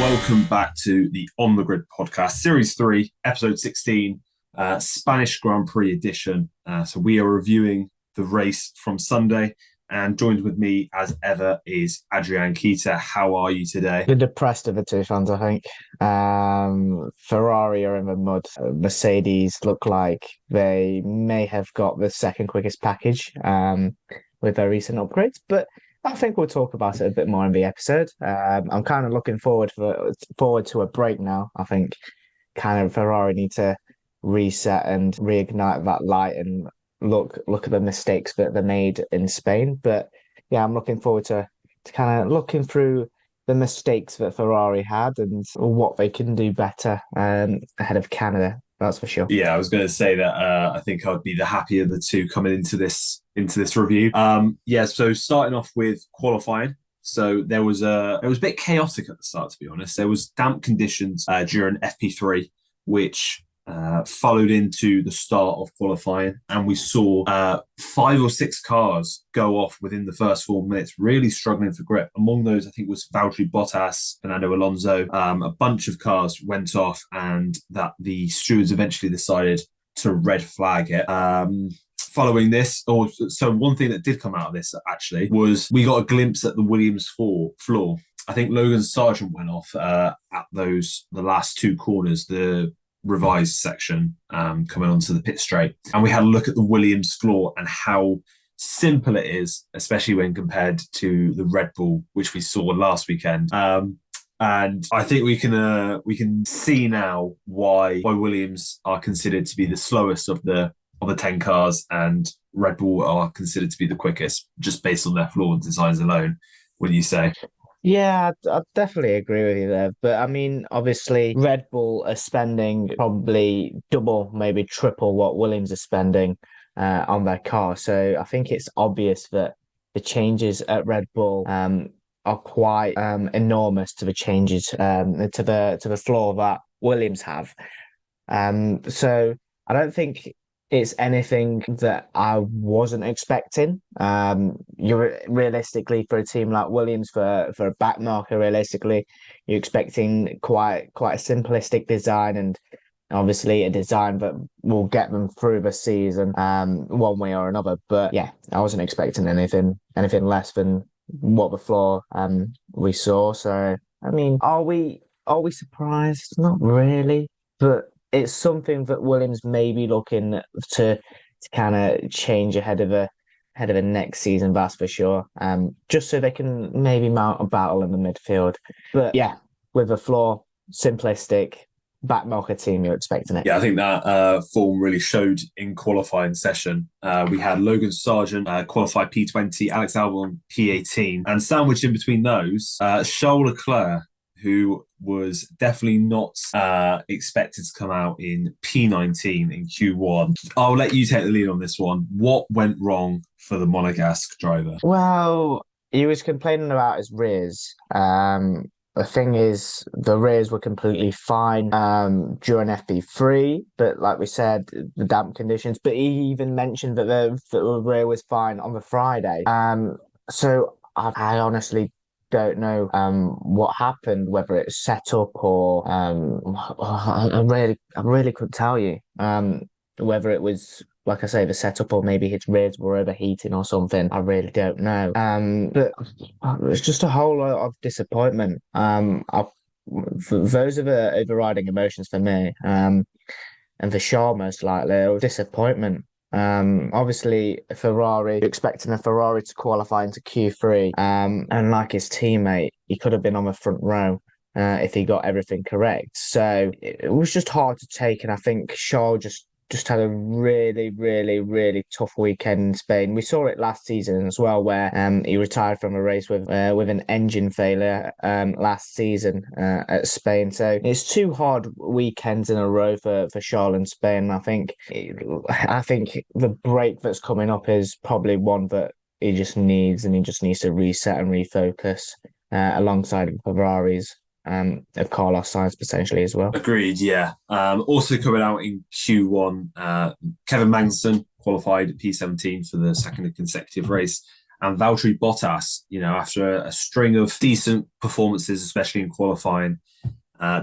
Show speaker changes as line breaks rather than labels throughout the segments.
welcome back to the On The Grid Podcast, Series 3, Episode 16, Spanish Grand Prix edition. So we are reviewing the race from Sunday, and joined with me as ever is Adrian Kita. How are you today?
The depressed of the two fans, I think. Ferrari are in the mud. Mercedes look like they may have got the second quickest package with their recent upgrades, but I think we'll talk about it a bit more in the episode. I'm kind of looking forward to a break now. I think kind of Ferrari need to reset and reignite that light and look at the mistakes that they made in Spain. But yeah, I'm looking forward to kind of looking through the mistakes that Ferrari had and what they can do better ahead of Canada. That's for sure.
Yeah, I was going to say that I think I'd be the happier of the two coming into this review. So starting off with qualifying. So it was a bit chaotic at the start, to be honest. There was damp conditions during FP3, which followed into the start of qualifying, and we saw 5 or 6 cars go off within the first 4 minutes, really struggling for grip. Among those, I think, was Valtteri Bottas, Fernando Alonso. A bunch of cars went off, and that the stewards eventually decided to red flag it. Following this, so one thing that did come out of this actually was we got a glimpse at the Williams floor. I think Logan Sargeant went off at the last 2 corners, the revised section coming onto the pit straight, and we had a look at the Williams floor and how simple it is, especially when compared to the Red Bull, which we saw last weekend. And I think we can see now why Williams are considered to be the slowest of the 10 cars, and Red Bull are considered to be the quickest, just based on their floor designs alone. What do you say?
Yeah, I definitely agree with you there. But I mean, obviously, Red Bull are spending probably double, maybe triple what Williams are spending on their car. So I think it's obvious that the changes at Red Bull are quite enormous to the changes to the floor that Williams have. So I don't think it's anything that I wasn't expecting. You're realistically, for a team like Williams, for a back marker, realistically, you're expecting quite a simplistic design, and obviously a design that will get them through the season one way or another. But yeah, I wasn't expecting anything less than what the floor we saw. So I mean, are we surprised? Not really, but it's something that Williams may be looking to kind of change ahead of the next season, that's for sure. Just so they can maybe mount a battle in the midfield. But yeah, with a floor, simplistic, back marker team, you're expecting it.
Yeah, I think that form really showed in qualifying session. We had Logan Sargeant qualify P20, Alex Albon P18, and sandwiched in between those, Charles Leclerc, who was definitely not expected to come out in P19 in Q1. I'll let you take the lead on this one. What went wrong for the Monegasque driver?
Well, he was complaining about his rears. The thing is, the rears were completely fine during FP3, but like we said, the damp conditions. But he even mentioned that the rear was fine on the Friday. So I honestly don't know what happened, whether it's set up or I really couldn't tell you whether it was, like I say, the setup or maybe his rears were overheating or something. I really don't know. But it's just a whole lot of disappointment. Those are the overriding emotions for me. And for Shaw, most likely, it was disappointment. Obviously, expecting a Ferrari to qualify into Q3, and like his teammate, he could have been on the front row if he got everything correct. So it was just hard to take, and I think Shaw just had a really, really, really tough weekend in Spain. We saw it last season as well, where he retired from a race with an engine failure last season at Spain. So it's 2 hard weekends in a row for Charles in Spain. I think the break that's coming up is probably one that he just needs, and he just needs to reset and refocus alongside Ferraris. Of Carlos Sainz potentially as well.
Agreed, yeah. Also coming out in Q1, Kevin Magnussen qualified at P17 for the second consecutive race, And Valtteri Bottas, after a string of decent performances, especially in qualifying,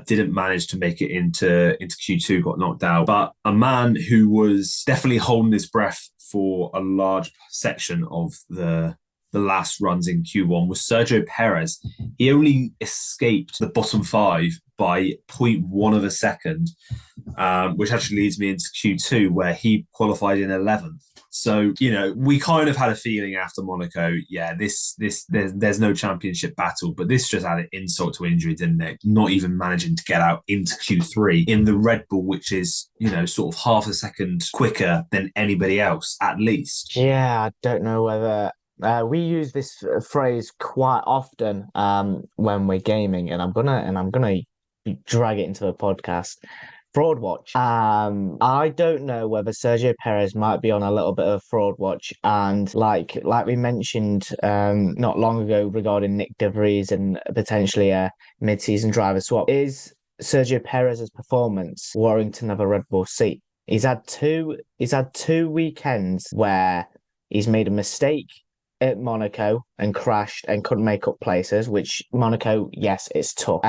didn't manage to make it into Q2, got knocked out. But a man who was definitely holding his breath for a large section of the last runs in Q1 was Sergio Perez. He only escaped the bottom 5 by 0.1 of a second, which actually leads me into Q2, where he qualified in 11th. So, we kind of had a feeling after Monaco, there's no championship battle, but this just added insult to injury, didn't it? Not even managing to get out into Q3 in the Red Bull, which is, sort of half a second quicker than anybody else, at least.
Yeah, I don't know whether we use this phrase quite often when we're gaming, and I'm gonna drag it into the podcast. Fraud watch. I don't know whether Sergio Perez might be on a little bit of fraud watch, and like we mentioned not long ago regarding Nick De Vries and potentially a mid-season driver swap, is Sergio Perez's performance warranting of a Red Bull seat? He's had two weekends where he's made a mistake at Monaco and crashed and couldn't make up places, which Monaco, yes, it's tough.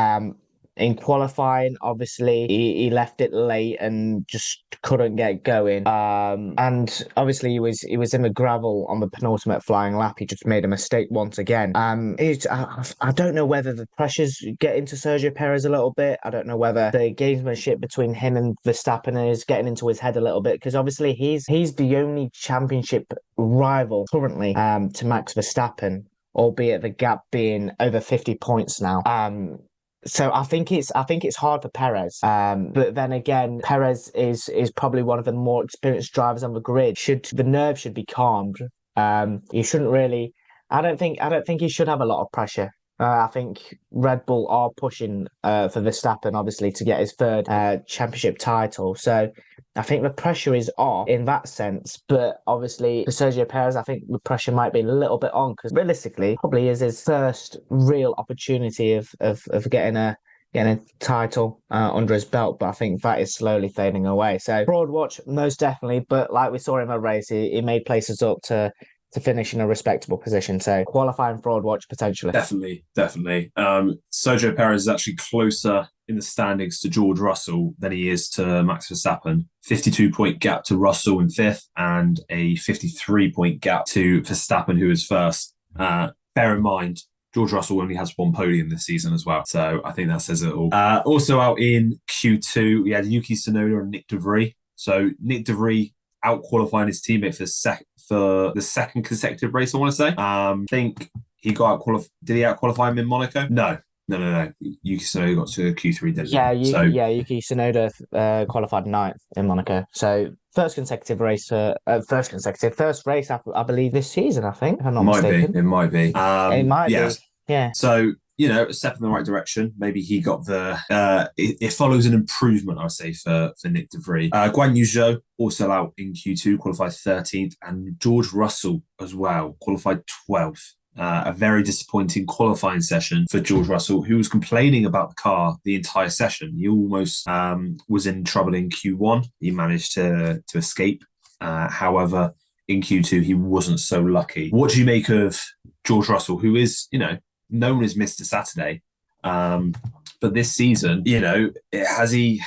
In qualifying, obviously, he left it late and just couldn't get going. And obviously, he was in the gravel on the penultimate flying lap. He just made a mistake once again. I don't know whether the pressures get into Sergio Perez a little bit. I don't know whether the gamesmanship between him and Verstappen is getting into his head a little bit, because obviously he's the only championship rival currently to Max Verstappen, albeit the gap being over 50 points now. So I think it's hard for Perez. But then again, Perez is probably one of the more experienced drivers on the grid. The nerves should be calmed. He shouldn't really. I don't think he should have a lot of pressure. I think Red Bull are pushing for Verstappen, obviously, to get his third championship title. So I think the pressure is off in that sense. But obviously, for Sergio Perez, I think the pressure might be a little bit on, because realistically, probably is his first real opportunity of getting a title under his belt. But I think that is slowly fading away. So fraud watch, most definitely. But like we saw in the race, he made places up to finish in a respectable position. So qualifying fraud watch potentially.
Definitely. Sergio Perez is actually closer in the standings to George Russell than he is to Max Verstappen. 52-point gap to Russell in 5th and a 53-point gap to Verstappen, who is 1st. Bear in mind, George Russell only has 1 podium this season as well. So I think that says it all. Also out in Q2, we had Yuki Tsunoda and Nick De Vries. So Nick De Vries out-qualifying his teammate for the second consecutive race, I want to say. I think he got out-qualified. Did he out-qualify him in Monaco? No. Yuki Tsunoda got to Q3, didn't he?
Yuki Tsunoda qualified 9th in Monaco. So first race, I believe, this season, I think, if I'm not mistaken.
It might be.
It might be. Yeah.
So, a step in the right direction. Maybe he got it follows an improvement, I would say, for Nick De Vries. Guan Yu Zhou, also out in Q2, qualified 13th, and George Russell as well, qualified 12th. A very disappointing qualifying session for George Russell, who was complaining about the car the entire session. He almost was in trouble in Q1. He managed to escape. However, in Q2, he wasn't so lucky. What do you make of George Russell, who is, known as Mr. Saturday? But this season, has he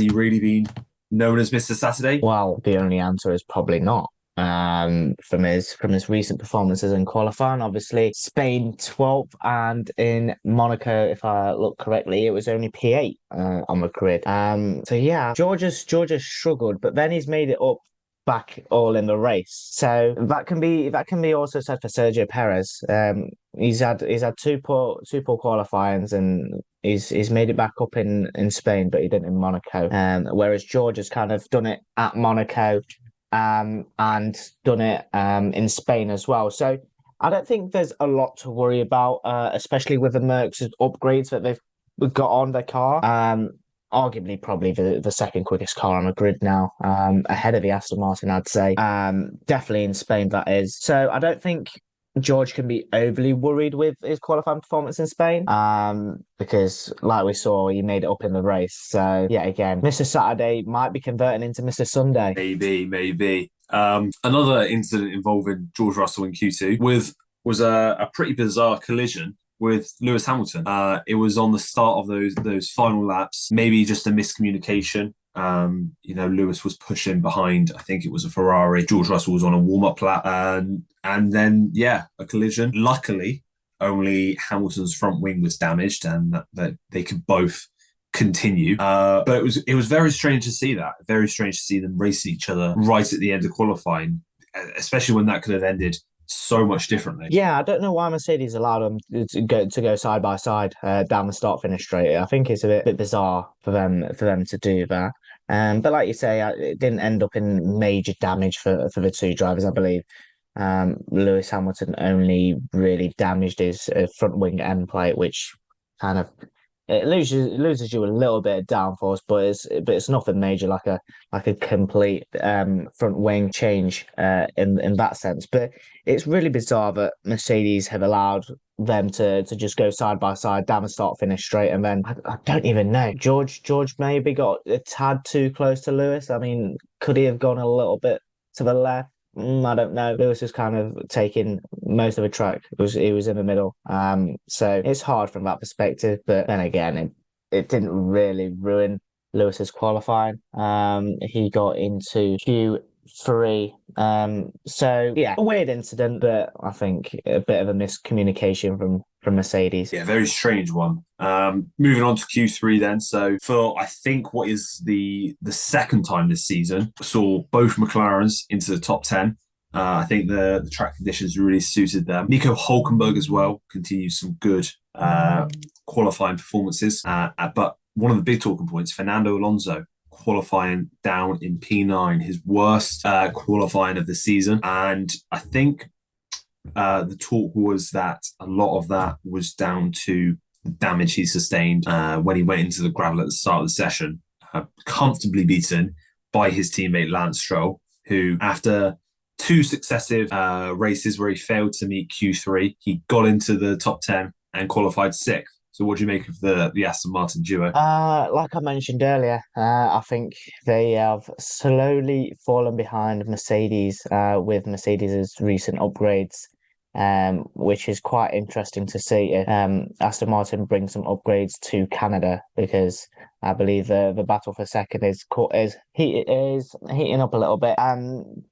really been known as Mr. Saturday?
Well, the only answer is probably not. From his recent performances in qualifying, obviously Spain 12th, and in Monaco, if I look correctly, it was only P8 on the grid. So yeah, Georgia's struggled, but then he's made it up back all in the race. So that can be also said for Sergio Perez. He's had two poor qualifyings, and he's made it back up in Spain, but he didn't in Monaco. Whereas George has kind of done it at Monaco, and done it in Spain as well. So I don't think there's a lot to worry about, especially with the Mercs' upgrades that they've got on their car. Arguably probably the second quickest car on the grid now, ahead of the Aston Martin, I'd say. Definitely in Spain, that is. So I don't think George can be overly worried with his qualifying performance in Spain, because like we saw, he made it up in the race. So yeah, again, Mr. Saturday might be converting into Mr. Sunday.
Maybe. Another incident involving George Russell in Q2 with was a pretty bizarre collision with Lewis Hamilton. It was on the start of those final laps, maybe just a miscommunication. Lewis was pushing behind, I think it was a Ferrari. George Russell was on a warm-up lap. And then, a collision. Luckily, only Hamilton's front wing was damaged and that they could both continue. But it was very strange to see that. Very strange to see them racing each other right at the end of qualifying, especially when that could have ended so much differently.
Yeah, I don't know why Mercedes allowed them to go side by side down the start finish straight. I think it's a bit bizarre for them to do that. But like you say, it didn't end up in major damage for the two drivers, I believe. Lewis Hamilton only really damaged his front wing end plate, which kind of it loses you a little bit of downforce, but it's nothing major like a complete front wing change in that sense. But it's really bizarre that Mercedes have allowed them to just go side by side down the start finish straight, and then I don't even know. George maybe got a tad too close to Lewis. I mean, could he have gone a little bit to the left? I don't know. Lewis was kind of taking most of the track. He was in the middle. So it's hard from that perspective. But then again, it didn't really ruin Lewis's qualifying. He got into Q3. So yeah, a weird incident, but I think a bit of a miscommunication from Mercedes.
Yeah, very strange one. Moving on to Q3 then. So for I think what is the second time this season, saw both McLarens into the top 10. I think the track conditions really suited them. Nico Hülkenberg as well continued some good qualifying performances. But one of the big talking points, Fernando Alonso qualifying down in P9, his worst qualifying of the season. And I think the talk was that a lot of that was down to the damage he sustained when he went into the gravel at the start of the session, comfortably beaten by his teammate Lance Stroll, who after two successive races where he failed to meet Q3, he got into the top 10 and qualified sixth. So what do you make of the Aston Martin duo?
Like I mentioned earlier, I think they have slowly fallen behind Mercedes with Mercedes's recent upgrades, which is quite interesting to see. Aston Martin brings some upgrades to Canada because I believe the battle for second is heating up a little bit.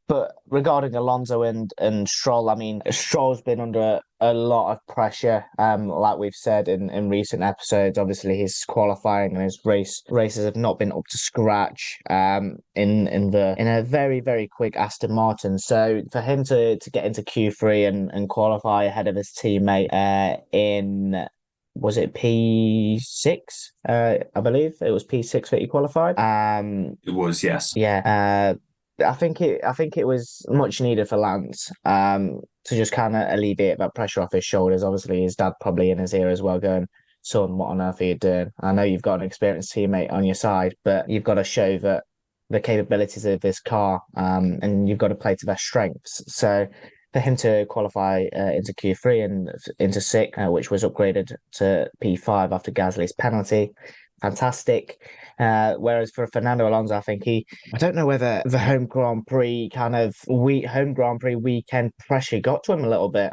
But regarding Alonso and Stroll, I mean, Stroll's been under a lot of pressure, like we've said in recent episodes. Obviously, his qualifying and his races have not been up to scratch. In a very, very quick Aston Martin. So for him to get into Q3 and qualify ahead of his teammate in, was it P6? I believe it was P6 that he qualified.
It was, yes.
Yeah. I think it was much needed for Lance to just kind of alleviate that pressure off his shoulders. Obviously, his dad probably in his ear as well, going, "Son, what on earth are you doing? I know you've got an experienced teammate on your side, but you've got to show that the capabilities of this car, and you've got to play to their strengths." So for him to qualify into Q3 and into sixth, which was upgraded to P5 after Gasly's penalty, fantastic. Whereas for Fernando Alonso, I think I don't know whether the home Grand Prix weekend pressure got to him a little bit.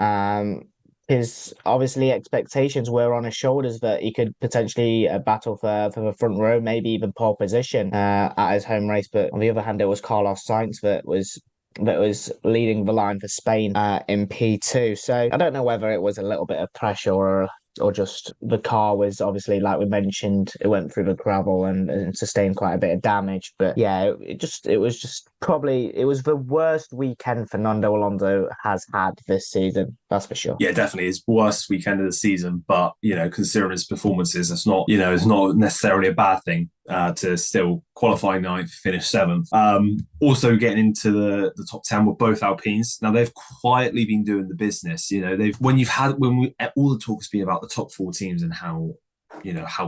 His obviously expectations were on his shoulders that he could potentially battle for the front row, maybe even pole position at his home race. But on the other hand, it was Carlos Sainz that was leading the line for Spain in P2. So I don't know whether it was a little bit of pressure or just the car was obviously, like we mentioned, it went through the gravel and sustained quite a bit of damage. But yeah, it was the worst weekend Fernando Alonso has had this season. That's for sure.
Yeah, definitely his worst weekend of the season. But considering his performances, it's not necessarily a bad thing to still qualify ninth, finish seventh. Also getting into the top 10 were both Alpines. Now they've quietly been doing the business. All the talk has been about the top 4 teams and how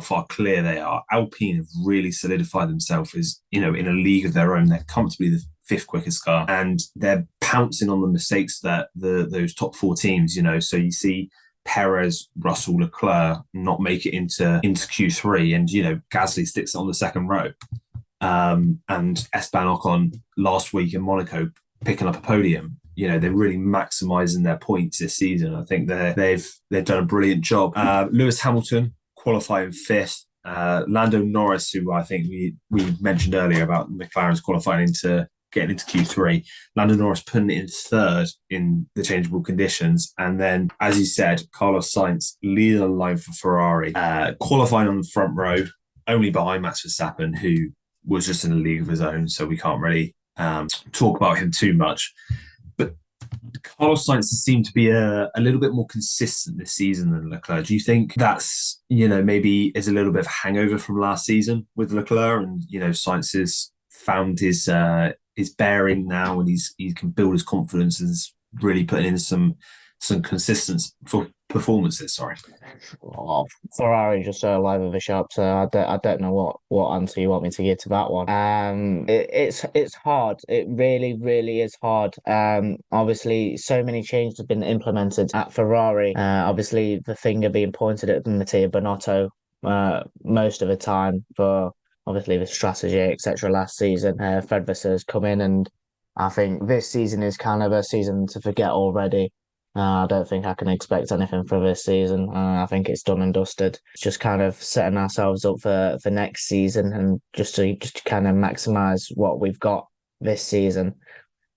far clear they are. Alpine have really solidified themselves as in a league of their own. They're comfortably the 5th quickest car, and they're pouncing on the mistakes that those top 4 teams. So you see Perez, Russell, Leclerc not make it into Q3, and Gasly sticks it on the second row, and Esteban Ocon last week in Monaco picking up a podium. they're really maximising their points this season. I think they've done a brilliant job. Lewis Hamilton qualifying fifth. Lando Norris, who I think we mentioned earlier about McLaren's getting into Q3. Lando Norris putting it in third in the changeable conditions. And then, as you said, Carlos Sainz leading the line for Ferrari, qualifying on the front row, only behind Max Verstappen, who was just in a league of his own. So we can't really talk about him too much. But Carlos Sainz has seemed to be a little bit more consistent this season than Leclerc. Do you think that's, maybe is a little bit of a hangover from last season with Leclerc, and, Sainz has found his bearing now, and he can build his confidence and is really putting in some consistent performances. Sorry.
Oh, Ferrari just so live of the shop, so I don't know what answer you want me to give to that one. It's hard. It really, really is hard. Obviously, so many changes have been implemented at Ferrari. Obviously, the finger being pointed at Mattia Binotto most of the time for obviously the strategy, etc. Last season, Fred Vasseur has come in, and I think this season is kind of a season to forget already. I don't think I can expect anything for this season. I think it's done and dusted. It's just kind of setting ourselves up for next season, and just to kind of maximise what we've got this season.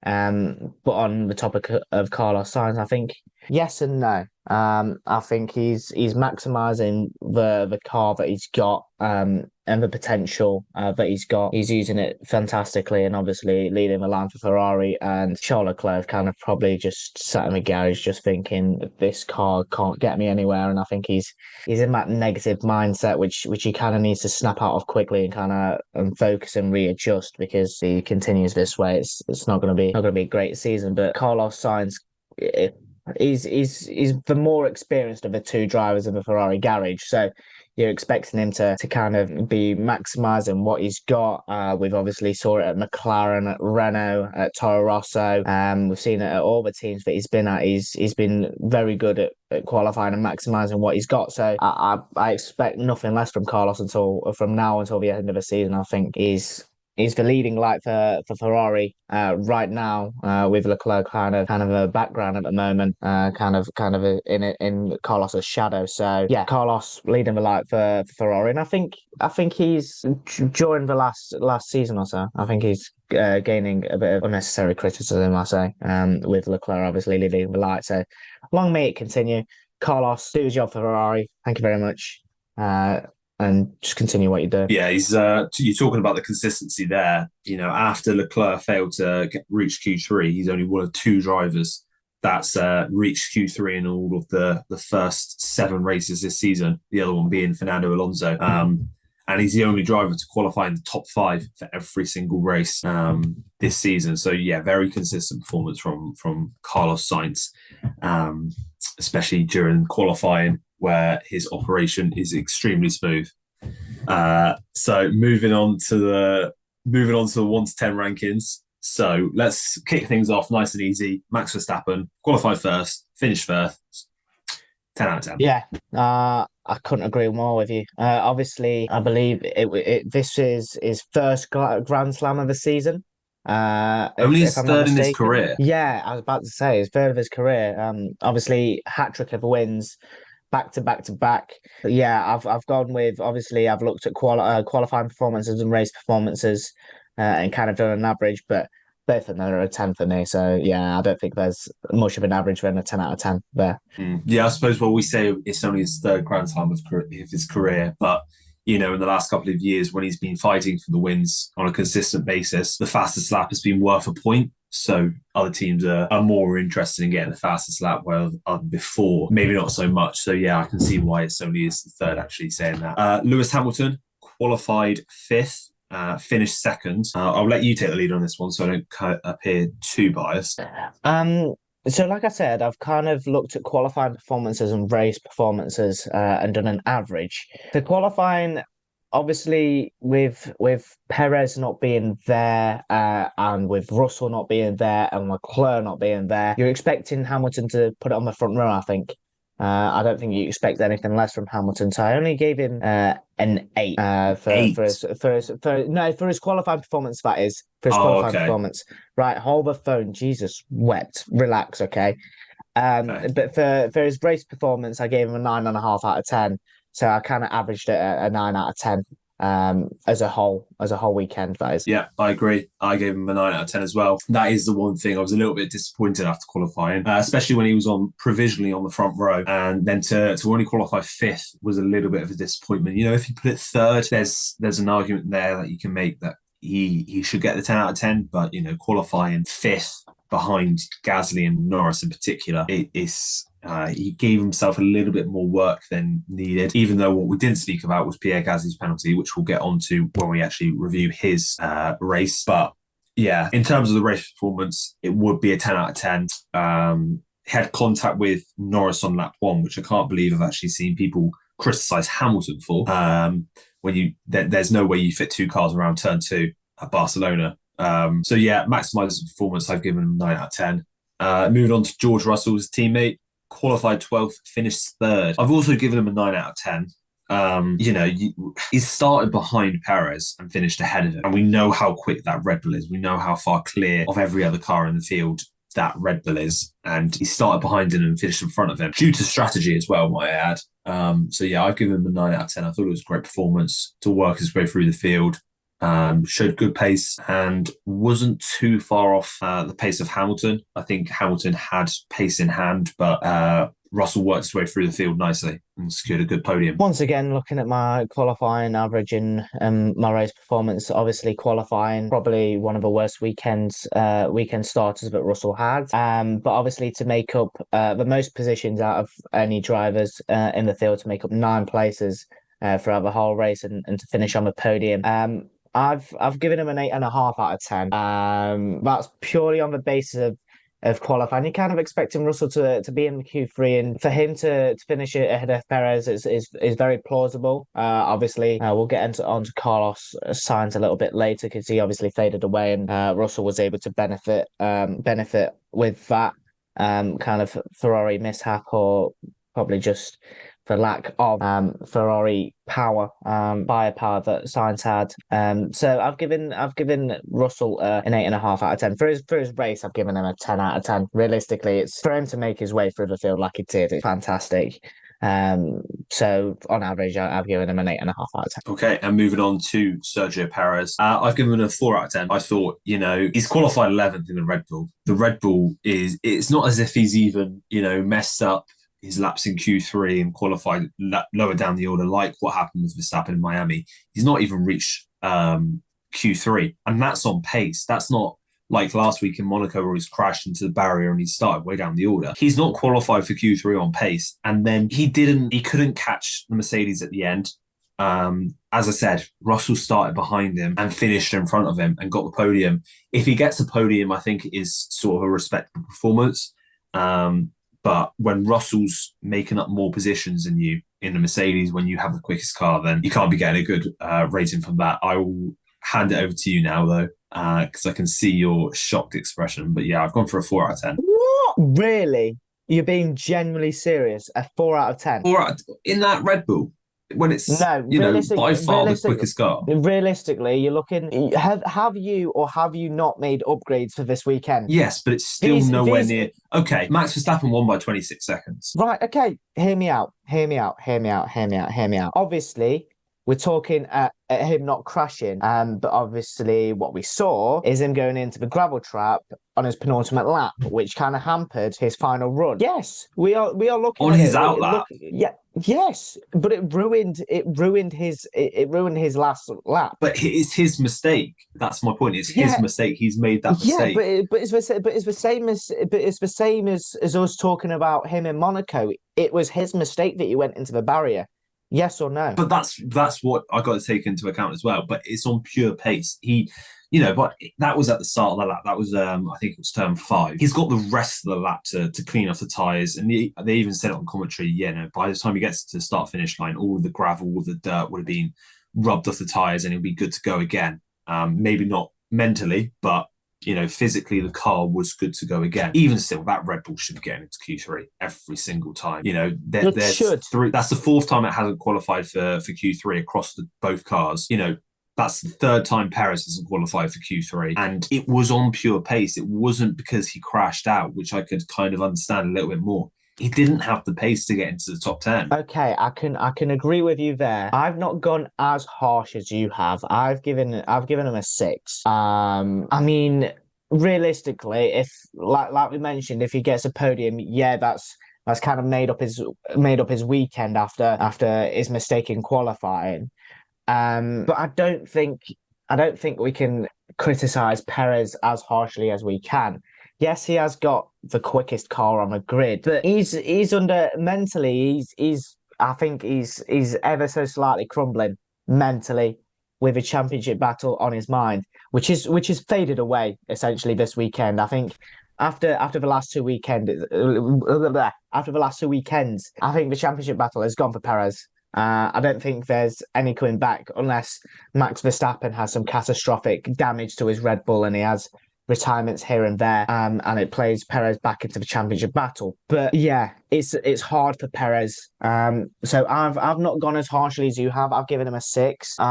But on the topic of Carlos Sainz, I think yes and no. I think he's maximising the car that he's got, and the potential that he's got. He's using it fantastically, and obviously leading the line for Ferrari. And Charles Leclerc kind of probably just sat in the garage just thinking this car can't get me anywhere. And I think he's in that negative mindset, which he kind of needs to snap out of quickly and kind of focus and readjust, because he continues this way, it's not going to be a great season. But Carlos Sainz, he's the more experienced of the two drivers in the Ferrari garage, so you're expecting him to kind of be maximising what he's got. We've obviously saw it at McLaren, at Renault, at Toro Rosso. We've seen it at all the teams that he's been at. He's been very good at qualifying and maximising what he's got. So I expect nothing less from Carlos from now until the end of the season. I think he's the leading light for Ferrari right now, with Leclerc kind of a background at the moment, kind of in Carlos's shadow. So yeah, Carlos leading the light for Ferrari, and I think he's during the last season or so, I think he's gaining a bit of unnecessary criticism, I say, with Leclerc obviously leading the light. So long may it continue. Carlos, do your job for Ferrari. Thank you very much. And just continue what you do.
Yeah, you're talking about the consistency there. After Leclerc failed to reach Q3, he's only one of two drivers that's reached Q3 in all of the first 7 races this season, the other one being Fernando Alonso. And he's the only driver to qualify in the top 5 for every single race this season. So yeah, very consistent performance from Carlos Sainz, especially during qualifying, where his operation is extremely smooth. So moving on to the 1 to 10 rankings. So let's kick things off nice and easy. Max Verstappen qualified first, finished first. 10 out of 10.
Yeah, I couldn't agree more with you. Obviously, I believe this is his first Grand Slam of the season.
Only his third in his career.
Yeah, I was about to say his third of his career. Obviously, hat-trick of wins, back to back to back. Yeah, I've gone with, obviously I've looked at qualifying performances and race performances, and kind of done an average, but both of them are a 10 for me. So yeah, I don't think there's much of an average than a 10 out of 10 there.
Yeah, I suppose we say it's only his third Grand Slam of his career, but in the last couple of years when he's been fighting for the wins on a consistent basis, the fastest lap has been worth a point. So other teams are more interested in getting the fastest lap, where before, maybe not so much. So yeah, I can see why it's only his third, actually saying that. Lewis Hamilton qualified 5th, finished 2nd. I'll let you take the lead on this one so I don't appear too biased.
So like I said, I've kind of looked at qualifying performances and race performances, and done an average. The qualifying, obviously, with Perez not being there, and with Russell not being there, and Leclerc not being there, you're expecting Hamilton to put it on the front row, I think. I don't think you expect anything less from Hamilton. So I only gave him an 8 for his qualifying performance. That is for his qualifying
Okay.
performance. Right, hold the phone. Jesus, wept. Relax, okay.
Okay.
But for his race performance, I gave him a 9.5 out of 10. So I kind of averaged it at a 9 out of 10. As a whole weekend, that is.
Yeah, I agree. I gave him a 9 out of 10 as well. That is the one thing I was a little bit disappointed after qualifying, especially when he was on provisionally on the front row, and then to only qualify fifth was a little bit of a disappointment. You know, if you put it third, there's an argument there that you can make that he should get the 10 out of 10, but you know, qualifying fifth behind Gasly and Norris in particular, he gave himself a little bit more work than needed, even though what we didn't speak about was Pierre Gasly's penalty, which we'll get onto when we actually review his race. But yeah, in terms of the race performance, it would be a 10 out of 10. Had contact with Norris on lap 1, which I can't believe I've actually seen people criticise Hamilton for. There's no way you fit two cars around turn 2 at Barcelona. So yeah, maximise performance. I've given him 9 out of 10. Moving on to George Russell's teammate, qualified 12th, finished 3rd. I've also given him a 9 out of 10. He started behind Perez and finished ahead of him. And we know how quick that Red Bull is. We know how far clear of every other car in the field that Red Bull is. And he started behind him and finished in front of him, due to strategy as well, might I add. So yeah, I've given him a 9 out of 10. I thought it was a great performance to work his way through the field. Showed good pace and wasn't too far off the pace of Hamilton. I think Hamilton had pace in hand, but Russell worked his way through the field nicely and secured a good podium.
Once again, looking at my qualifying average and my race performance, obviously qualifying probably one of the worst weekend starters that Russell had. But obviously to make up the most positions out of any drivers in the field, to make up 9 places throughout the whole race and to finish on the podium. I've given him an 8.5 out of 10. That's purely on the basis of qualifying. You're kind of expecting Russell to be in the Q3, and for him to finish it ahead of Perez is very plausible. Obviously, we'll get onto Carlos Sainz a little bit later because he obviously faded away, and Russell was able to benefit with that kind of Ferrari mishap, or probably just for lack of Ferrari power, firepower that Sainz had. So I've given Russell an 8.5 out of 10. For his race, I've given him a 10 out of 10. Realistically, it's for him to make his way through the field like he did. It's fantastic. So on average, I've given him an 8.5 out of 10.
Okay, and moving on to Sergio Perez, I've given him a 4 out of 10. I thought, he's qualified 11th in the Red Bull. The Red Bull it's not as if he's even, messed up his laps in Q3 and qualified lower down the order, like what happened with Verstappen in Miami. He's not even reached Q3, and that's on pace. That's not like last week in Monaco where he's crashed into the barrier and he started way down the order. He's not qualified for Q3 on pace, and then he couldn't catch the Mercedes at the end. As I said, Russell started behind him and finished in front of him and got the podium. If he gets a podium, I think it is sort of a respectable performance. But when Russell's making up more positions than you in the Mercedes, when you have the quickest car, then you can't be getting a good rating from that. I will hand it over to you now, though, because I can see your shocked expression. But yeah, I've gone for a 4 out of 10.
What? Really? You're being genuinely serious? A 4 out of 10?
4 out in that Red Bull? When it's by far the quickest car.
Realistically, you're looking. Have you or have you not made upgrades for this weekend?
Yes, but it's still nowhere near. Okay, Max Verstappen won by 26 seconds.
Right. Okay. Hear me out. Obviously, we're talking at him not crashing, but obviously what we saw is him going into the gravel trap on his penultimate lap, which kind of hampered his final run. Yes, we are looking
on
at
his outlap.
Yes, but it ruined his last lap.
But it's his mistake. That's my point. It's his mistake. He's made that mistake.
Yeah, but it's the same as us talking about him in Monaco. It was his mistake that he went into the barrier. Yes or no?
But that's what I got to take into account as well. But it's on pure pace. But that was at the start of the lap. That was, I think it was turn 5. He's got the rest of the lap to clean off the tyres. And they even said it on commentary, by the time he gets to the start-finish line, all the gravel, all the dirt would have been rubbed off the tyres and he'll be good to go again. Maybe not mentally, but physically the car was good to go again. Even still, that Red Bull should be getting into Q3 every single time. There's
should.
three. That's the fourth time it hasn't qualified for Q3 across both cars. That's the third time Perez hasn't qualified for Q3. And it was on pure pace. It wasn't because he crashed out, which I could kind of understand a little bit more. He didn't have the pace to get into the top 10.
Okay, I can agree with you there. I've not gone as harsh as you have. I've given him a 6. I mean, realistically, if like we mentioned, if he gets a podium, yeah, that's kind of made up his weekend after his mistake in qualifying. But I don't think we can criticize Perez as harshly as we can. Yes, he has got the quickest car on the grid, but he's under mentally. I think he's ever so slightly crumbling mentally with a championship battle on his mind, which is faded away essentially this weekend. I think after the last two weekends, I think the championship battle has gone for Perez. I don't think there's any coming back unless Max Verstappen has some catastrophic damage to his Red Bull and he has retirements here and there, and it plays Perez back into the championship battle. But yeah, it's hard for Perez. So I've not gone as harshly as you have. I've given him a 6. But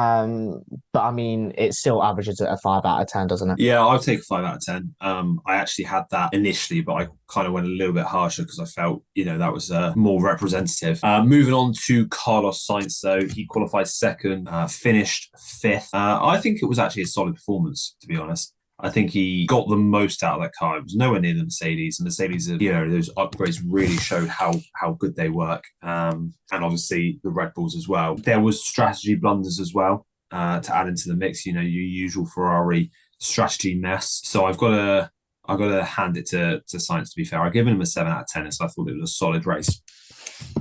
I mean, it still averages at a 5 out of 10, doesn't it?
Yeah, I'll take a 5 out of 10. I actually had that initially, but I kind of went a little bit harsher because I felt, that was more representative. Moving on to Carlos Sainz, though, he qualified second, finished 5th. I think it was actually a solid performance, to be honest. I think he got the most out of that car. It was nowhere near the Mercedes. And Mercedes, those upgrades really showed how good they work. And obviously the Red Bulls as well. There was strategy blunders as well to add into the mix. Your usual Ferrari strategy mess. So I've got to hand it to Sainz, to be fair. I've given him a 7 out of 10, so I thought it was a solid race.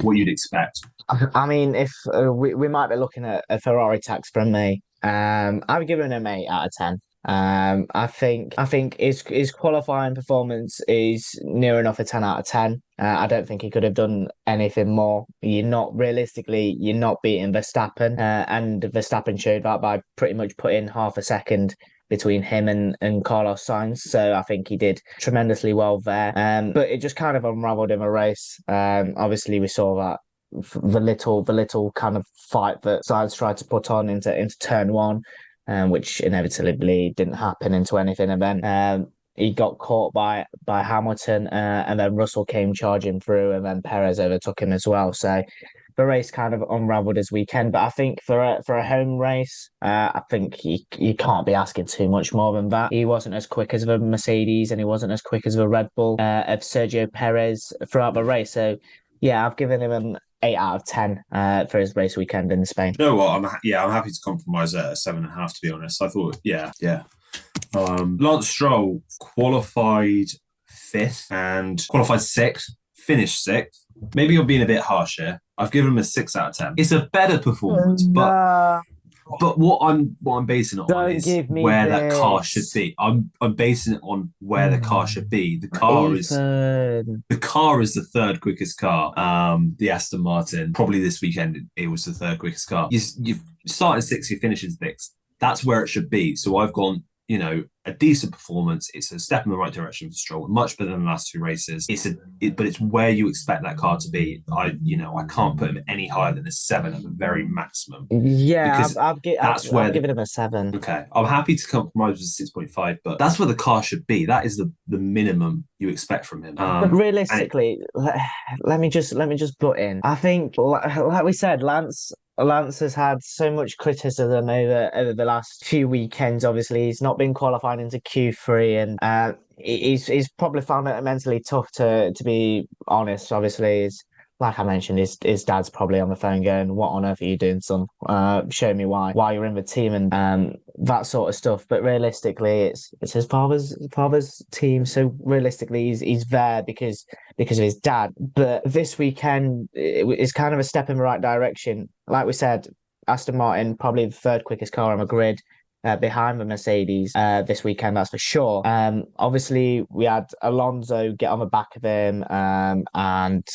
What you'd expect.
I mean, if we might be looking at a Ferrari tax from me, I've given him 8 out of 10. I think his qualifying performance is near enough a 10 out of 10. I don't think he could have done anything more. You're not beating Verstappen, and Verstappen showed that by pretty much putting half a second between him and Carlos Sainz. So I think he did tremendously well there. But it just kind of unraveled in a race. Obviously we saw that the little kind of fight that Sainz tried to put on into turn 1. Which inevitably didn't happen into anything. And then he got caught by Hamilton, and then Russell came charging through, and then Perez overtook him as well. So the race kind of unraveled his weekend. But I think for a home race, I think you can't be asking too much more than that. He wasn't as quick as the Mercedes, and he wasn't as quick as the Red Bull of Sergio Perez throughout the race. So yeah, I've given him 8 out of 10 for his race weekend in Spain.
You know what? I'm happy to compromise at a 7.5, to be honest. I thought, yeah. Lance Stroll qualified 5th and qualified 6th, finished 6th. Maybe you're being a bit harsh here. I've given him a 6 out of 10. It's a better performance, but what I'm basing it on is where that car should be. I'm basing it on where the car should be. The car is the third quickest car. The Aston Martin, probably this weekend, it was the third quickest car. You've started 6th, you're finishing 6th. That's where it should be. So I've gone, a decent performance. It's a step in the right direction for Stroll. Much better than the last 2 races. But it's where you expect that car to be. I can't put him any higher than a 7 at the very maximum.
Yeah, I've given him a 7.
Okay, I'm happy to compromise with 6.5, but that's where the car should be. That is the minimum you expect from him.
But realistically, let me just butt in. I think, like we said, Lance has had so much criticism over the last few weekends. Obviously, he's not been qualifying into Q3, and he's probably found it mentally tough, to be honest. Obviously, like I mentioned, his dad's probably on the phone going, "What on earth are you doing, son? Show me why you're in the team," and that sort of stuff. But realistically, it's his father's team, so realistically, he's there because of his dad. But this weekend is kind of a step in the right direction. Like we said, Aston Martin, probably the third quickest car on the grid. behind the Mercedes this weekend, that's for sure. Obviously, we had Alonso get on the back of him, and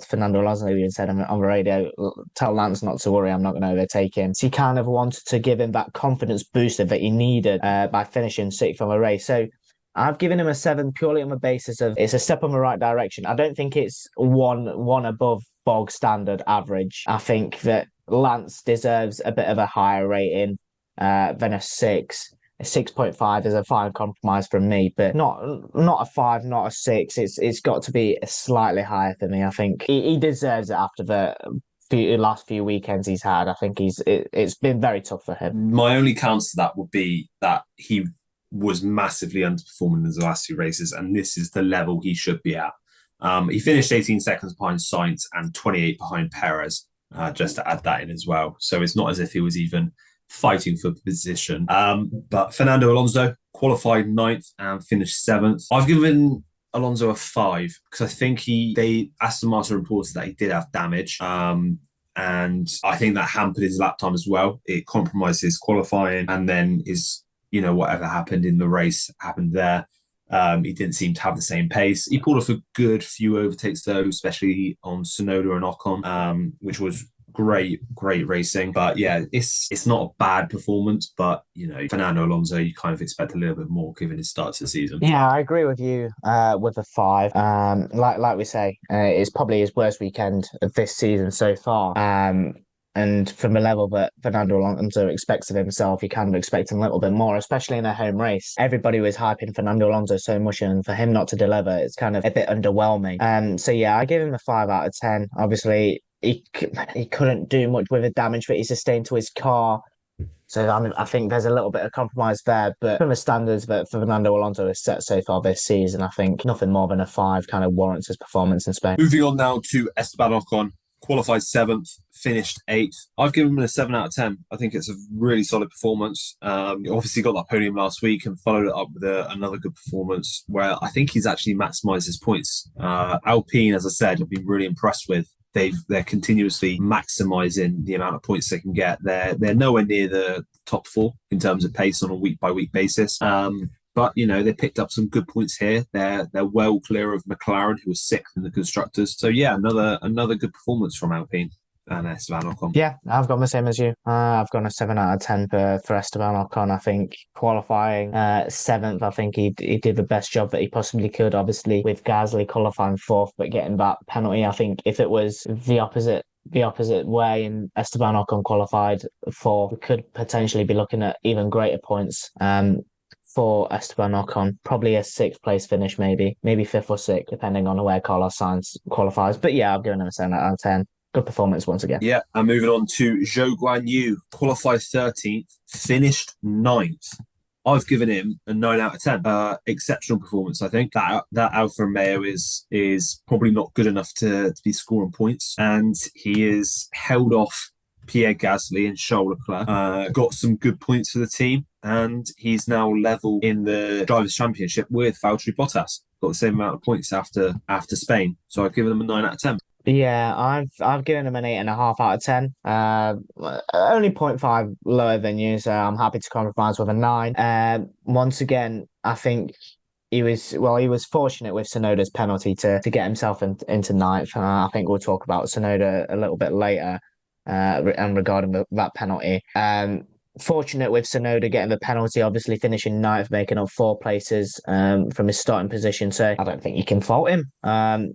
Fernando Alonso even said on the radio, tell Lance not to worry, I'm not going to overtake him. So he kind of wanted to give him that confidence booster that he needed by finishing sixth on the race. So I've given him a 7 purely on the basis of it's a step in the right direction. I don't think it's one above bog standard average. I think that Lance deserves a bit of a higher rating than a 6. A 6.5 is a fine compromise from me, but not a 5, not a 6. It's got to be slightly higher for me. I think he deserves it after the last few weekends he's had. I think it's been very tough for him.
My only counter to that would be that he was massively underperforming in the last 2 races, and this is the level he should be at. He finished 18 seconds behind Sainz and 28 behind Perez, just to add that in as well. So it's not as if he was even fighting for position. But Fernando Alonso qualified 9th and finished 7th. I've given Alonso a 5 because I think Aston Martin reported that he did have damage. And I think that hampered his lap time as well. It compromised his qualifying, and then whatever happened in the race happened there. He didn't seem to have the same pace. He pulled off a good few overtakes though, especially on Tsunoda and Ocon, which was great racing. But yeah, it's not a bad performance, but Fernando Alonso, you kind of expect a little bit more given his start to the season.
Yeah, I agree with you with a 5. Like we say, it's probably his worst weekend of this season so far. And from the level that Fernando Alonso expects of himself, you kind of expect him a little bit more, especially in a home race. Everybody was hyping Fernando Alonso so much, and for him not to deliver, it's kind of a bit underwhelming. So yeah, I give him a 5 out of 10. Obviously, he couldn't do much with the damage that he sustained to his car. So I think there's a little bit of compromise there, but from the standards that Fernando Alonso has set so far this season, I think nothing more than a 5 kind of warrants his performance in Spain.
Moving on now to Esteban Ocon. Qualified 7th, finished 8th. I've given him a 7 out of 10. I think it's a really solid performance. He obviously got that podium last week and followed it up with another good performance where I think he's actually maximised his points. Alpine, as I said, I've been really impressed with. They're continuously maximising the amount of points they can get. They're nowhere near the top 4 in terms of pace on a week-by-week basis. But, they picked up some good points here. They're well clear of McLaren, who was 6th in the constructors. So, yeah, another good performance from Alpine and Esteban Ocon.
Yeah, I've gone the same as you. I've gone a 7 out of 10 for Esteban Ocon. I think qualifying 7th, I think he did the best job that he possibly could, obviously, with Gasly qualifying 4th, but getting that penalty. I think if it was the opposite way and Esteban Ocon qualified 4th, we could potentially be looking at even greater points. For Esteban Ocon, probably a 6th place finish, maybe 5th or 6th, depending on where Carlos Sainz qualifies. But yeah, I've given him a 7 out of 10. Good performance once again.
Yeah, and moving on to Zhou Guanyu, qualified 13th, finished 9th. I've given him a 9 out of 10. Exceptional performance, I think. That Alfa Romeo is probably not good enough to be scoring points, and he is held off Pierre Gasly and Charles Leclerc. Got some good points for the team, and he's now level in the Drivers' Championship with Valtteri Bottas. Got the same amount of points after Spain. So I've given him a 9 out of 10.
Yeah, I've given him an 8.5 out of 10. Only 0.5 lower than you, so I'm happy to compromise with a 9. Once again, I think he was fortunate with Tsunoda's penalty to get himself into 9th. I think we'll talk about Tsunoda a little bit later. And regarding that penalty, fortunate with Tsunoda getting the penalty, obviously finishing 9th, making up 4 places from his starting position. So I don't think you can fault him.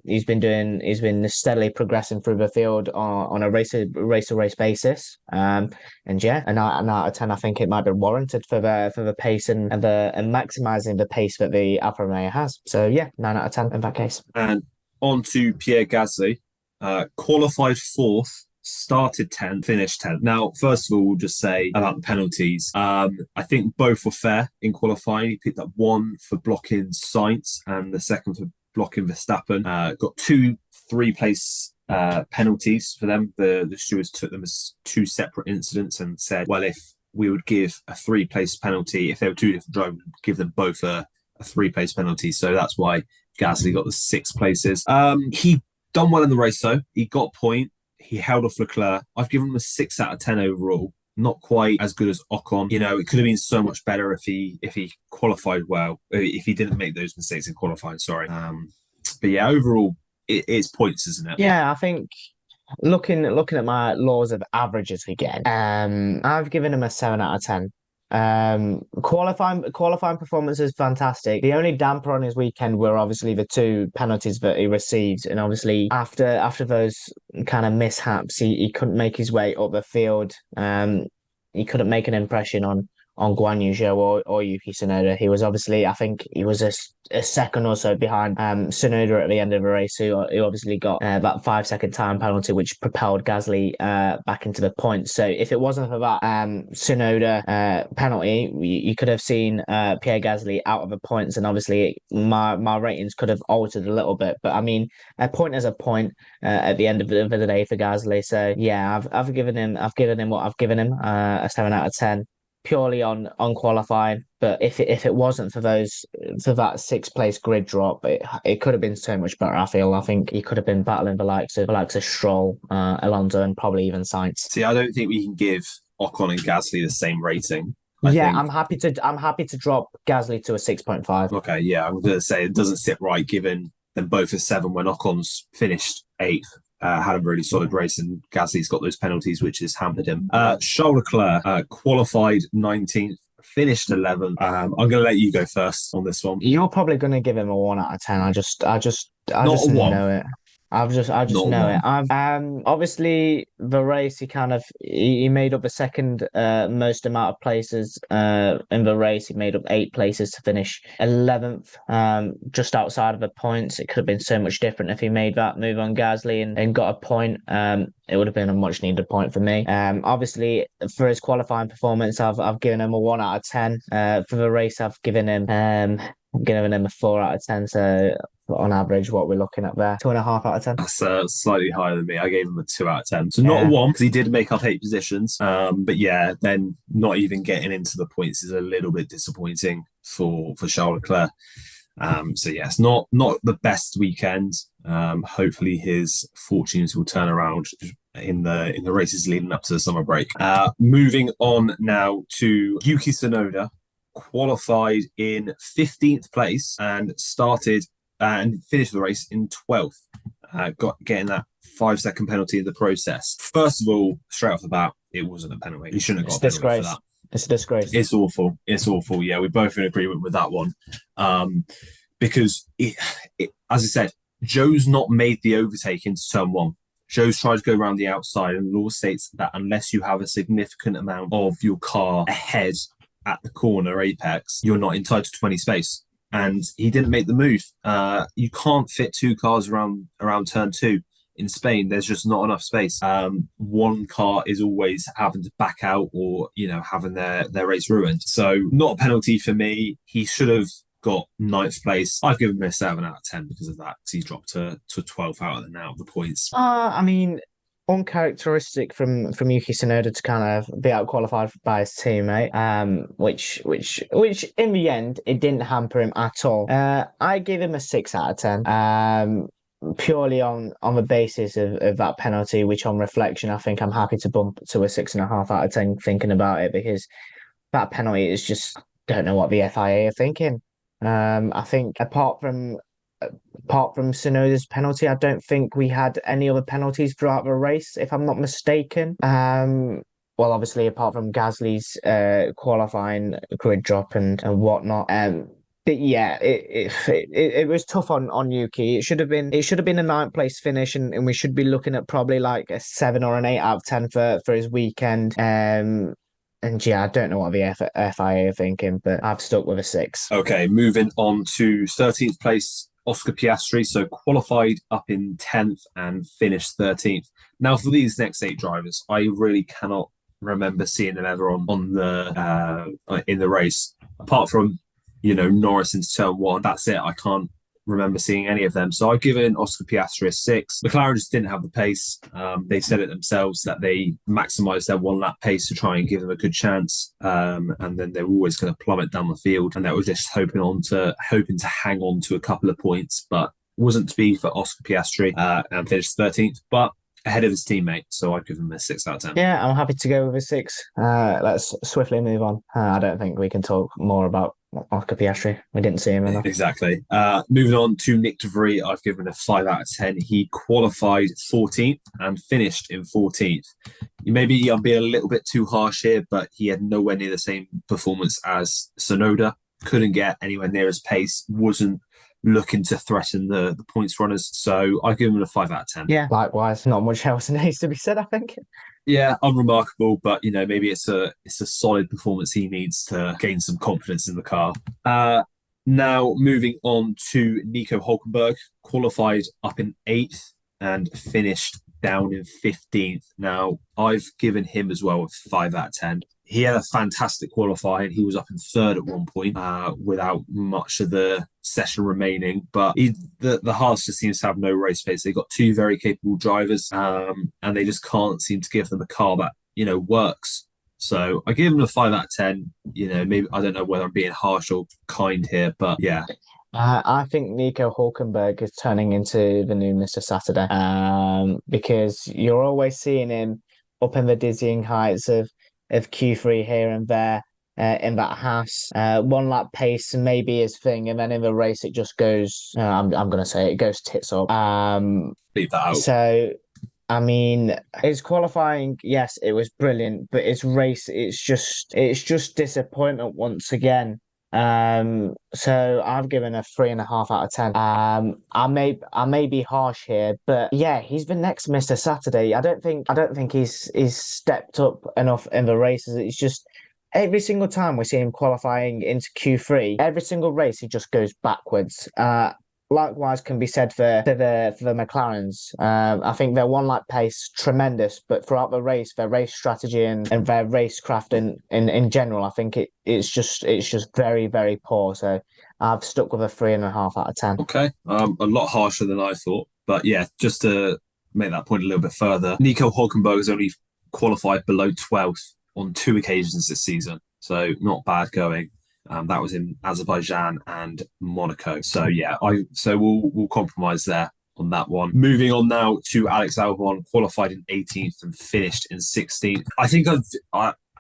He's been steadily progressing through the field on a race basis. And yeah, a 9 out of 10. I think it might be warranted for the pace and maximising the pace that the Alfa Romeo has. So yeah, 9 out of 10 in that case.
And on to Pierre Gasly, qualified 4th. Started 10th, finished 10th. Now, first of all, we'll just say about the penalties. I think both were fair in qualifying. He picked up 1 for blocking Sainz and the 2nd for blocking Verstappen. Got 2 3-place penalties for them. The stewards took them as 2 separate incidents and said, well, if we would give a 3-place penalty, if they were 2 different drivers, we'd give them both a 3-place penalty. So that's why Gasly got the 6 places. He done well in the race, though. He got a point. He held off Leclerc. I've given him a 6 out of 10 overall. not quite as good as Ocon. You know, it could have been so much better if he qualified well, if he didn't make those mistakes in qualifying. Sorry. But yeah, overall, it's points, isn't it?
Yeah, I think looking at my laws of averages again, I've given him a 7 out of 10. Qualifying performance is fantastic. The only damper on his weekend were obviously the 2 penalties that he received, and obviously after those kind of mishaps, he couldn't make his way up the field. He couldn't make an impression on Guan Yu Zhou or Yuki Tsunoda. He was obviously, I think he was a second or so behind Tsunoda at the end of the race, who obviously got that 5 second time penalty, which propelled Gasly back into the points. So if it wasn't for that Tsunoda penalty, you could have seen Pierre Gasly out of the points, and obviously my ratings could have altered a little bit. But I mean, a point is a point at the end of the day for Gasly. So yeah, I've given him what I've given him, a 7 out of 10. Purely on qualifying, but if it wasn't for that 6th place grid drop, it could have been so much better. I think he could have been battling the likes of Stroll, Alonso, and probably even Sainz.
See, I don't think we can give Ocon and Gasly the same rating.
I'm happy to drop Gasly to a 6.5.
Okay, yeah, I'm gonna say it doesn't sit right given them both a 7 when Ocon's finished 8th. Had a really solid race, and Gasly's got those penalties, which has hampered him. Charles Leclerc qualified 19th, finished 11th. I'm going to let you go first on this one.
You're probably going to give him a 1 out of 10. I just know it. I just know it. Obviously the race he made up the second most amount of places in the race. He made up 8 places to finish 11th, just outside of the points. It could have been so much different if he made that move on Gasly and got a point. It would have been a much needed point for me. Obviously for his qualifying performance, I've given him a 1 out of 10. For the race, I've given him a 4 out of 10. So on average, what we're looking at there, 2.5 out of 10.
That's slightly higher than me. I gave him a 2 out of 10. So not a 1 because he did make up 8 positions. But yeah, then not even getting into the points is a little bit disappointing for Charles Leclerc. So yeah, it's not the best weekend. Hopefully his fortunes will turn around in the races leading up to the summer break. Moving on now to Yuki Tsunoda, qualified in 15th place and started and finished the race in 12th, getting that 5-second penalty in the process. First of all, straight off the bat, it wasn't a penalty. He shouldn't have got a penalty for that.
It's a disgrace.
It's awful. Yeah, we're both in agreement with that one. Because, as I said, Zhou's not made the overtake into turn 1. Zhou's tried to go around the outside, and the law states that unless you have a significant amount of your car ahead at the corner apex, you're not entitled to 20 space. And he didn't make the move. You can't fit 2 cars around turn 2 in Spain. There's just not enough space. One car is always having to back out or, having their race ruined. So not a penalty for me. He should have got 9th place. I've given him a 7 out of 10 because of that, because he's dropped to 12th out of the points.
I mean, uncharacteristic from Yuki Tsunoda to kind of be out qualified by his teammate, which in the end it didn't hamper him at all. I gave him a 6 out of 10. Purely on the basis of that penalty, which on reflection I think I'm happy to bump to a 6.5 out of 10 thinking about it, because that penalty is just, don't know what the FIA are thinking. I think apart from Tsunoda's penalty, I don't think we had any other penalties throughout the race, if I'm not mistaken. Well, obviously, apart from Gasly's qualifying grid drop and whatnot. But yeah, it was tough on Yuki. It should have been a 9th place finish, and we should be looking at probably like a 7 or an 8 out of 10 for his weekend. And yeah, I don't know what the FIA are thinking, but I've stuck with a 6.
Okay, moving on to 13th place, Oscar Piastri. So qualified up in 10th and finished 13th. Now, for these next 8 drivers, I really cannot remember seeing them ever on the in the race, apart from Norris into turn 1. That's it. I can't remember seeing any of them. So I've given Oscar Piastri a 6. McLaren just didn't have the pace. They said it themselves that they maximised their 1 lap pace to try and give them a good chance. And then they were always going to plummet down the field. And they were just hoping to hang on to a couple of points, but wasn't to be for Oscar Piastri and finished 13th. But ahead of his teammate. So I'd give him a 6 out of 10.
Yeah, I'm happy to go with a 6. Let's swiftly move on. I don't think we can talk more about Oscar Piastri. We didn't see him enough.
Exactly. Moving on to Nick De Vries, I've given a 5 out of 10. He qualified 14th and finished in 14th. Maybe I'm being a little bit too harsh here, but he had nowhere near the same performance as Sonoda. Couldn't get anywhere near his pace, wasn't looking to threaten the points runners. So I give him a 5 out of 10.
Yeah, likewise. Not much else needs to be said, I think.
Yeah, unremarkable, but maybe it's a solid performance he needs to gain some confidence in the car. Now moving on to Nico Hulkenberg, qualified up in 8th and finished down in 15th. Now I've given him as well a 5 out of 10. He had a fantastic qualifying. He was up in 3rd at one point without much of the session remaining. But the Haas just seems to have no race pace. They've got 2 very capable drivers and they just can't seem to give them a car that, works. So I give him a 5 out of 10. Maybe I don't know whether I'm being harsh or kind here, but yeah.
I think Nico Hulkenberg is turning into the new Mr. Saturday because you're always seeing him up in the dizzying heights of Q3 here and there in that Haas. One lap pace maybe his thing, and then in the race it just goes, I'm going to say it goes tits up.
Leave that out.
So, I mean, his qualifying, yes, it was brilliant, but his race, it's just disappointment once again. So I've given a 3.5 out of 10. I may be harsh here, but yeah, he's the next Mr. Saturday. I don't think he's stepped up enough in the races. It's just every single time we see him qualifying into Q3, every single race he just goes backwards. Likewise can be said for the McLarens. I think their one lap pace tremendous, but throughout the race, their race strategy and their racecraft in general, I think it's just very, very poor. So I've stuck with a 3.5 out of 10.
Okay, a lot harsher than I thought, but yeah, just to make that point a little bit further, Nico Hulkenberg has only qualified below 12th on 2 occasions this season, so not bad going. That was in Azerbaijan and Monaco. So yeah, we'll compromise there on that one. Moving on now to Alex Albon, qualified in 18th and finished in 16th. I think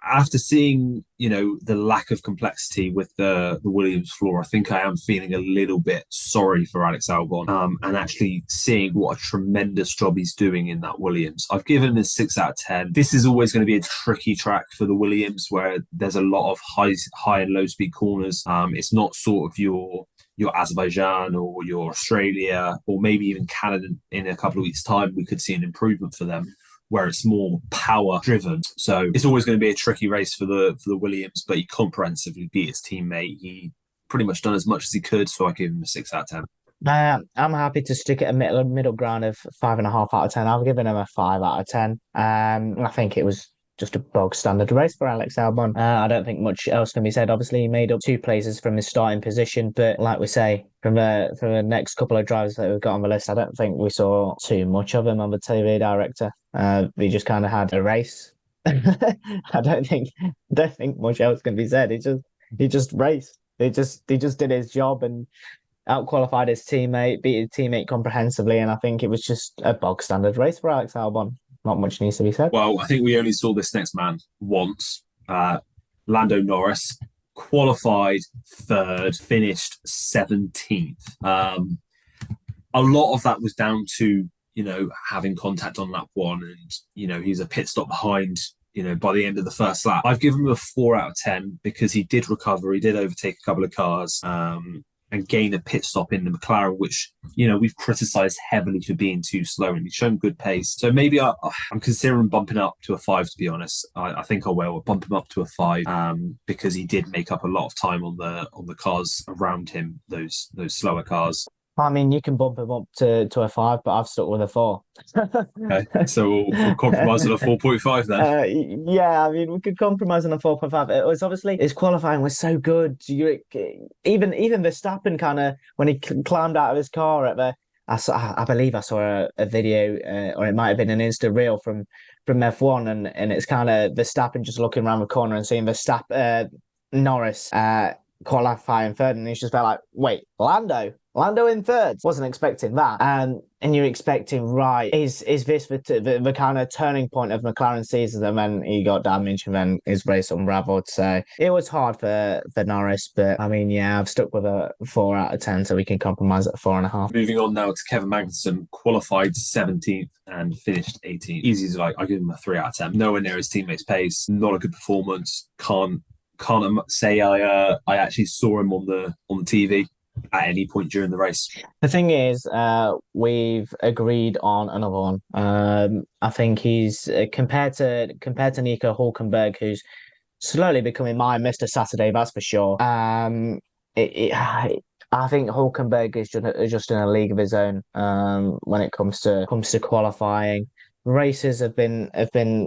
after seeing the lack of complexity with the Williams floor, I think I am feeling a little bit sorry for Alex Albon and actually seeing what a tremendous job he's doing in that Williams. I've given him a 6 out of 10. This is always going to be a tricky track for the Williams where there's a lot of high and low speed corners. It's not sort of your Azerbaijan or your Australia or maybe even Canada in a couple of weeks' time. We could see an improvement for them, where it's more power driven. So it's always going to be a tricky race for the Williams, but he comprehensively beat his teammate. He pretty much done as much as he could, so I give him a 6 out of 10.
I'm happy to stick at a middle ground of 5.5 out of 10. I've given him a 5 out of 10. I think it was just a bog standard race for Alex Albon. I don't think much else can be said. Obviously, he made up 2 places from his starting position, but like we say, from the next couple of drivers that we've got on the list, I don't think we saw too much of him on the TV director. We just kind of had a race. I don't think much else can be said. He just raced. He just did his job and outqualified his teammate, beat his teammate comprehensively, and I think it was just a bog standard race for Alex Albon. Not much needs to be said.
Well, I think we only saw this next man once. Lando Norris qualified 3rd, finished 17th. A lot of that was down to having contact on lap 1, and he's a pit stop behind. By the end of the first lap, I've given him a 4 out of 10 because he did recover. He did overtake a couple of cars. And gain a pit stop in the McLaren, which, we've criticised heavily for being too slow, and he's shown good pace. So maybe I'm considering bumping up to a 5, to be honest. I think I will bump him up to a 5 because he did make up a lot of time on the cars around him, those slower cars.
I mean, you can bump him up to a 5, but I've stuck with a 4.
Okay, so we'll compromise on a 4.5 then.
Yeah, I mean, we could compromise on a 4.5. It was obviously his qualifying was so good. Even Verstappen kind of when he climbed out of his car at I believe I saw a video, or it might have been an Insta reel from F1, and it's kind of Verstappen just looking around the corner and seeing Norris qualifying 3rd, and he's just like, wait, Lando. Lando in third. Wasn't expecting that. And you're expecting, right, is this the kind of turning point of McLaren's season? And then he got damaged and then his race unraveled. So it was hard for Norris. But I mean, yeah, I've stuck with a 4 out of 10, so we can compromise at 4.5.
Moving on now to Kevin Magnussen, qualified 17th and finished 18th. Easy as like, I give him a 3 out of 10. Nowhere near his teammates' pace. Not a good performance. Can't say I actually saw him on the TV at any point during the race.
The thing is, we've agreed on another one. I think he's compared to Nico Hulkenberg, who's slowly becoming my Mr. Saturday, that's for sure. I think Hulkenberg is just in a league of his own when it comes to qualifying. Races have been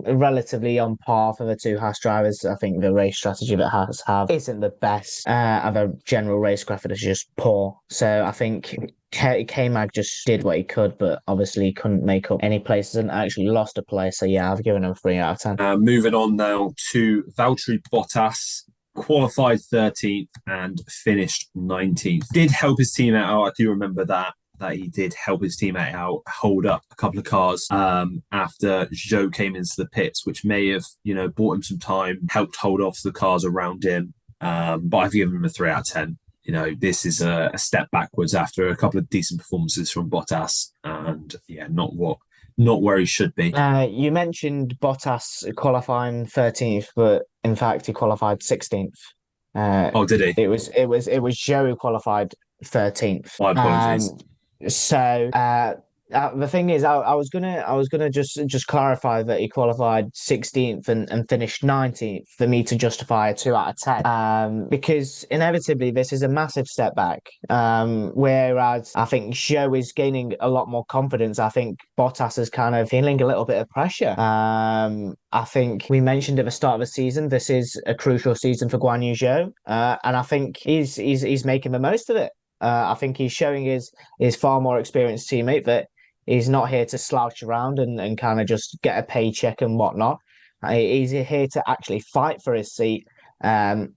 relatively on par for the two Haas drivers. I think the race strategy that Haas have isn't the best, and the general racecraft is just poor. So I think K-Mag just did what he could, but obviously couldn't make up any places and actually lost a place. So yeah, I've given him 3 out of 10.
Moving on now to Valtteri Bottas. Qualified 13th and finished 19th. Did help his team out. I do remember that he did help his teammate out, hold up a couple of cars after Zhou came into the pits, which may have, bought him some time, helped hold off the cars around him. But I've given him a 3 out of 10. This is a step backwards after a couple of decent performances from Bottas, and yeah, not where he should be.
You mentioned Bottas qualifying 13th, but in fact he qualified 16th.
Did he?
It was Zhou who qualified 13th.
My apologies.
So the thing is, I was gonna just clarify that he qualified 16th and finished 19th for me to justify a 2 out of 10. Because inevitably this is a massive step back. Whereas I think Zhou is gaining a lot more confidence. I think Bottas is kind of feeling a little bit of pressure. I think we mentioned at the start of the season, this is a crucial season for Guan Yu Zhou, and I think he's making the most of it. I think he's showing his far more experienced teammate that he's not here to slouch around and kind of just get a paycheck and whatnot. He's here to actually fight for his seat. And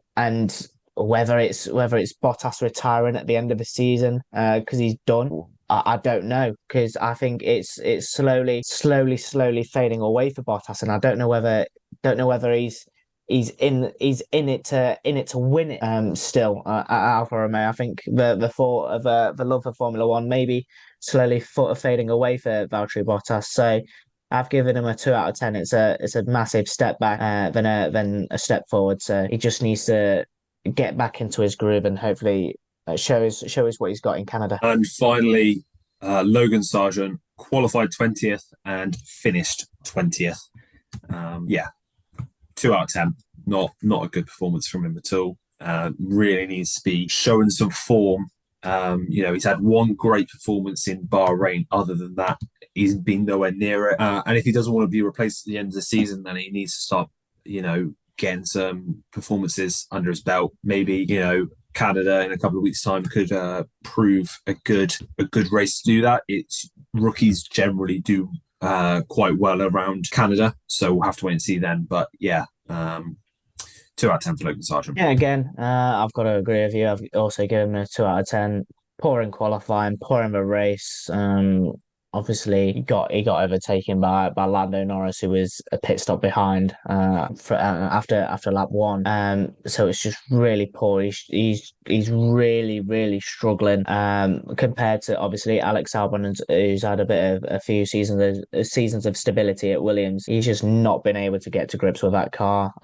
whether it's Bottas retiring at the end of the season because he's done, I don't know, because I think it's slowly fading away for Bottas, and I don't know whether he's in it to win it still at Alfa Romeo. I think the love for Formula One maybe slowly fading away for Valtteri Bottas. So I've given him a 2 out of 10. It's a massive step back than a step forward. So he just needs to get back into his groove and hopefully show us what he's got in Canada.
And finally, Logan Sargent qualified 20th and finished 20th. 2 out of 10. Not a good performance from him at all. Really needs to be showing some form. He's had one great performance in Bahrain. Other than that, he's been nowhere near it. And if he doesn't want to be replaced at the end of the season, then he needs to start, getting some performances under his belt. Maybe, Canada in a couple of weeks' time could prove a good race to do that. It's rookies generally do quite well around Canada, so we'll have to wait and see then. But yeah, 2 out of 10 for Logan Sargent.
Yeah, again, I've got to agree with you. I've also given him a 2 out of 10. Poor in qualifying, poor in the race. Obviously, he got overtaken by Lando Norris, who was a pit stop behind after lap 1. So it's just really poor. He's really struggling compared to obviously Alex Albon, who's had a few seasons of stability at Williams. He's just not been able to get to grips with that car.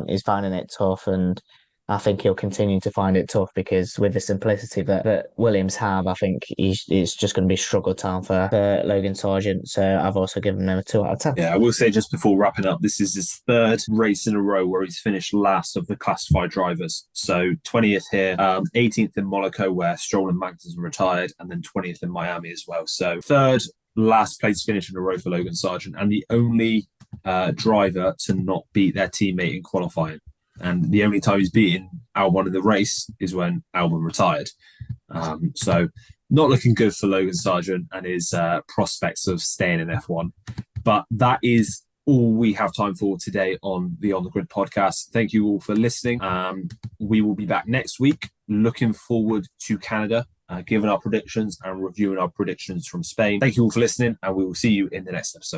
He's finding it tough, and I think he'll continue to find it tough because with the simplicity that Williams have, I think it's just going to be struggle time for Logan Sargent. So I've also given him a 2 out of 10.
Yeah, I will say just before wrapping up, this is his third race in a row where he's finished last of the classified drivers. So 20th here, 18th in Monaco where Stroll and Magnussen retired, and then 20th in Miami as well. So third last place finish in a row for Logan Sargent, and the only driver to not beat their teammate in qualifying. And the only time he's beaten Albon in the race is when Albon retired. So not looking good for Logan Sargent and his prospects of staying in F1. But that is all we have time for today on the On The Grid podcast. Thank you all for listening. We will be back next week. Looking forward to Canada. giving our predictions and reviewing our predictions from Spain. Thank you all for listening, and we will see you in the next episode.